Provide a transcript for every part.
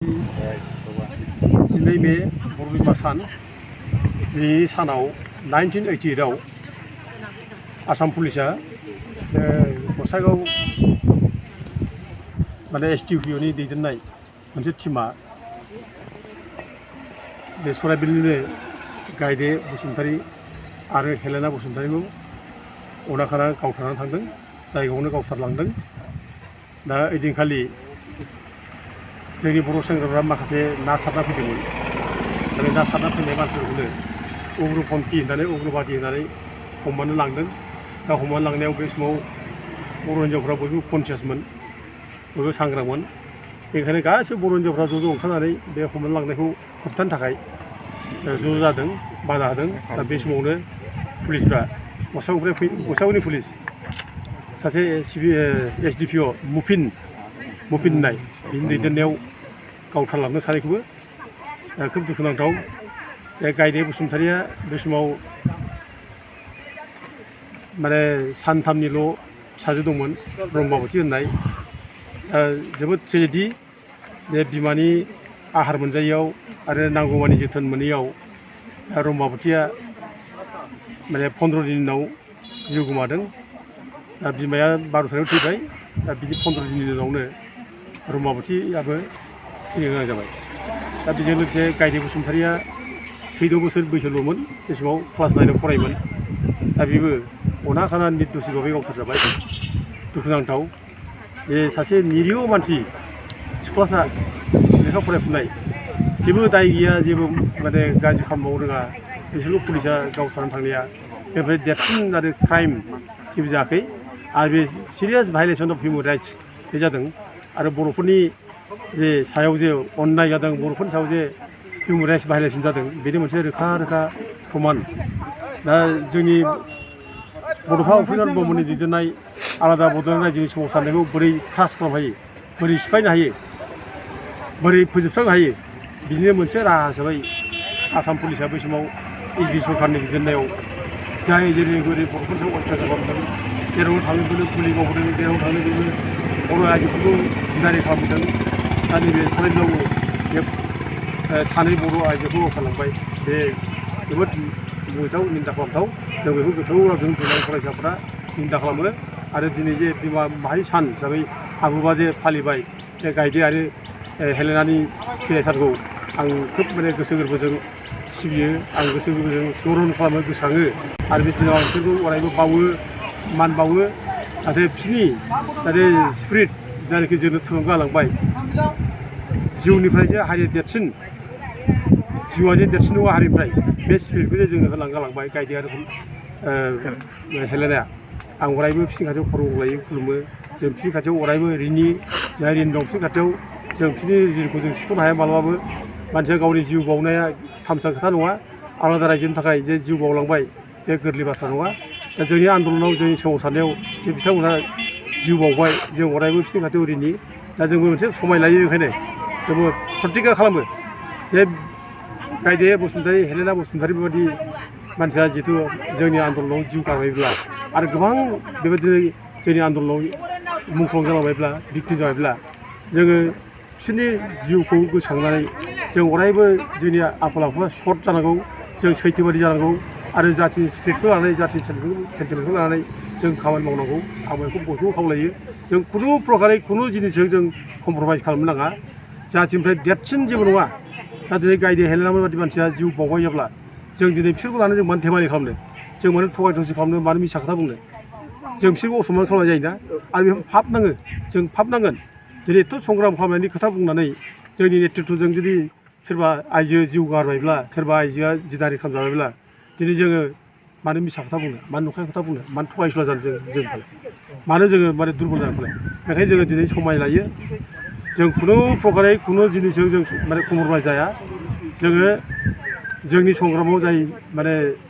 दिनै बे बर' बिमा सान दिनैनि सानाव 1988 आव आसाम पुलिसा गसाइगाव SDPOनि दैदेननाय मोनसे टीमा बे सराइबिलनिनो गायदे बसुमतारी आरो हेलेना बसुमतारीखौ अनाखाना गावथारनानै थांदों, जायगायावनो गावथारलांदों। दा ओइदिनखालि जोंनि बर' सेंग्राफ्रा माखासे ना सारना फैदोंमोन। बे ना सारना फैनाय मानसिफोरखौनो उग्रपन्थी होननानै उग्रबादि होननानै हमनानै लांदों। दा हमनानै लांनायाव बे समाव बर' हिन्जावफ्रा बयबो कनसियासमोन, बयबो सांग्रांमोन। बेनिखायनो गासैबो बर' हिन्जावफ्रा ज' ओंखारनानै बे हमनानै लांनायखौ होबथानो थाखाय ज' जादों, बादा होदों। दा बे समावनो पुलिसफ्रा गसाइगावनि पुलिस सासे SDPO मुफिन होननाय बिनि दैदेननायाव गावथारलांदों सानैखौबो। खोब दुखुनांथाव। बे गायदे बसुमतारीया बे समाव सानथामनिल' फिसाजो दंमोन, ब्रह्माबती होननाय। जोबोद ट्रेजेडि जे बिमानि आहार मोनजायैयाव आरो नांगौमानि जोथोन मोनैयाव ब्रह्माबतीया 15 दिननि उनाव जिउ गोमादों। दा बिमाया 12 थारिखआव थैबाय। दा बिनि 15 दिननि उनावनो ब्रह्माबतीयाबो थैनो गोनां जाबाय। दा बेजों लोगोसे गायदे बसुमतारीया 14 बोसोर बैसोल'मोन, बे समाव क्लास 9 आव फरायोमोन। दा बेबो अनाखाना निर्दोषि भाबै गावथारजाबाय। दुखुनांथाव जे सासे निरिह मानसि, सिख्लासा लेखा फरायफुनाय, जेबो दाय गैया, जेबो गाज्रि खामानि मावनो रोङा, बिसोरखौ पुलिसा गावथारनानै थांनाया बेनिफ्राय देरसिन आरो क्राइम जेबो जायाखै। आरो बे सिरियास भायलेसन अफ हिउमेन राइट्स बे जादों। आरो बर'फोरनि जे सायाव जे अन्याय जादों, बर'फोरनि सायाव जे हिउमेन राइट्स भायलेसन जादों, बेनि मोनसे रोखा प्रमान। दा जोंनि बड'फा उपेन्द्र ब्रह्मनि दैदेननाय आलादा बड'लेण्ड रायजोनि सोमावसारनायखौ बोरै क्रास खालामनो हायो, बोरै सिफायनो हायो, बोरै फोजोबस्रांनो हायो, बिदिनो मोनसे राहा हिसाबै आसाम पुलिसा बै समाव SB सरकारनि दैदेननायाव जाय जेरै बर'फोरनि सायाव अयथासार खालामदों, जेरावनो थाङो बेनो गुलि गावबोदों, जेरावनो थाङो बेनो बर' आइजोफोरखौ जिनारि खालामदों। दा नैबे सराइबिलावबो बे सानै बर' आइजोखौ गावथारलांबाय। बे जोबोद गोथौ निन्दा खालामथाव। जों बेखौ गोथौ रावजों बुंनाय फरायसाफोरा निन्दा खालामो। आरो दिनै जे बिमा माहारि सान हिसाबै आबुबा जे फालिबाय बे गायदे आरो हेलेनानि थैनाय सानखौ आं खोब गोसो गोरबोजों सिबियो, आं गोसो गोरबोजों स्मरन खालामो, गोसोखाङो। आरो बे दिनाव आं बिसोरखौ अरायबो बावो, मान बावो। जाहाथे बिसोरनि स्पिरिट जायनाखि जोंनो थुलुंगा होलांबाय, जिउनिफ्राय जे हारिया देरसिन, जिउआ जे देरसिन नङा हारिनिफ्राय, बे स्पिरिटखौ जे जोंनो गालांबाय गायदे आरो हेलेनाया। आं अरायबो बिसोरनि खाथियाव खर' गंग्लायो, खुलुमो। जों बिसोरनि खाथियाव अरायबो ऋणी, जाय ऋणी दं बिसोरनि खाथियाव जों बिसोरनि ऋणखौ जों सुख'नो हाया माब्लाबाबो। मानसिया गावनि जिउ बाउनाया थामसा खोथा नङा। आलादा रायजोनि थाखाय जे जिउ बाउलांबाय, बे गोरलै बाथ्रा नङा। दा जोंनि आन्दलनाव, जोंनि सोमावसारनायाव जे बिथांमोनहा जिउ बाउबाय, जों अरायबो बिसोरनि खाथियाव ऋणी। दा जोंबो मोनसे समाय लायो, ओंखायनो जोंबो प्रतिज्ञा खालामो जे गायदे बसुमतारी, हेलेना बसुमतारी बेबायदि मानसिया जिहेतु जोंनि आन्दलनाव जिउ गारबायब्ला आरो गोबां बेबायदिनो जोंनि आन्दलनाव मुंख्लं जालांबायब्ला, भिक्टिम जाबायब्ला, जोङो बिसोरनि जिउखौ गोसोखांनानै जों अरायबो जोंनि आखल आखुआ सर्ट जानांगौ, जों सैथोबादि जानांगौ। आरो जाथिनि स्पिरिटखौ लानानै, जाथिनि सेन्टिमेन्टखौ लानानै जों खामानि मावनांगौ। आं बेखौ बयखौबो खावलायो। जों खुनु प्रकारै खुनु जिनिसजों जों कमप्रमाइस खालामनो नाङा। जाथिनिफ्राय देरसिन जेबो नङा। दा दिनै गायदे हेलेना बायदि मानसिया जिउ बावबाय जाब्ला जों दिनै बिसोरखौ लानानै जों मानो धेमालि खालामनो, जों मानो थगाय थसि खालामनो, मानो मिसा खोथा बुंनो। जों बिसोरखौ असनमान खालामनाय जायोना। आरो बेखौ पाप नाङो, जों पाप नांगोन। दिनै एथ' संग्राम खालामनायनि खोथा बुंनानै जोंनि नेतृत्वजों जुदि सोरबा आइजो जिउ गारबायब्ला, सोरबा आइजोआ जिनाहारि खालामजाबायब्ला, दिनै जोङो मानो मिसा खोथा बुंनो, मानो नंखाय खोथा बुंनो, मानो थगायसुला जानो जों मानो जोङो दुरबल जानो। बेखायनो जोङो दिनै समाय लायो। जों खुनु प्रकारै खुनु जिनिसजों जों कमप्रमाइस जाया। जोङो जोंनि संग्रामाव जाय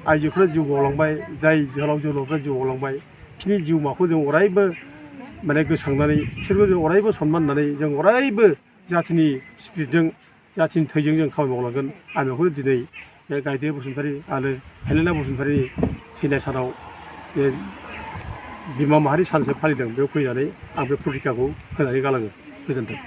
आइजोफोरा जिउ बाउलांबाय, जाय जोहोलाव जोहोलावफ्रा जिउ बाउलांबाय, बिसोरनि जिउमाखौ जों अरायबो गोसोखांनानै बिसोरखौ जों अरायबो सनमान होनानै जों अरायबो जाथिनि स्पिरिटजों, जाथिनि थैजों जों खामानि मावलांगोन। आं बेखौ दिनै बे गायदे बसुमतारी आरो हेलेना बसुमतारीनि थैनाय सानाव बे बिमा माहारि सान हिसाबै फालिदों, बेयाव फैनानै आं बे प्रतिज्ञाखौ होनानै गालाङो। गोजोन्थों।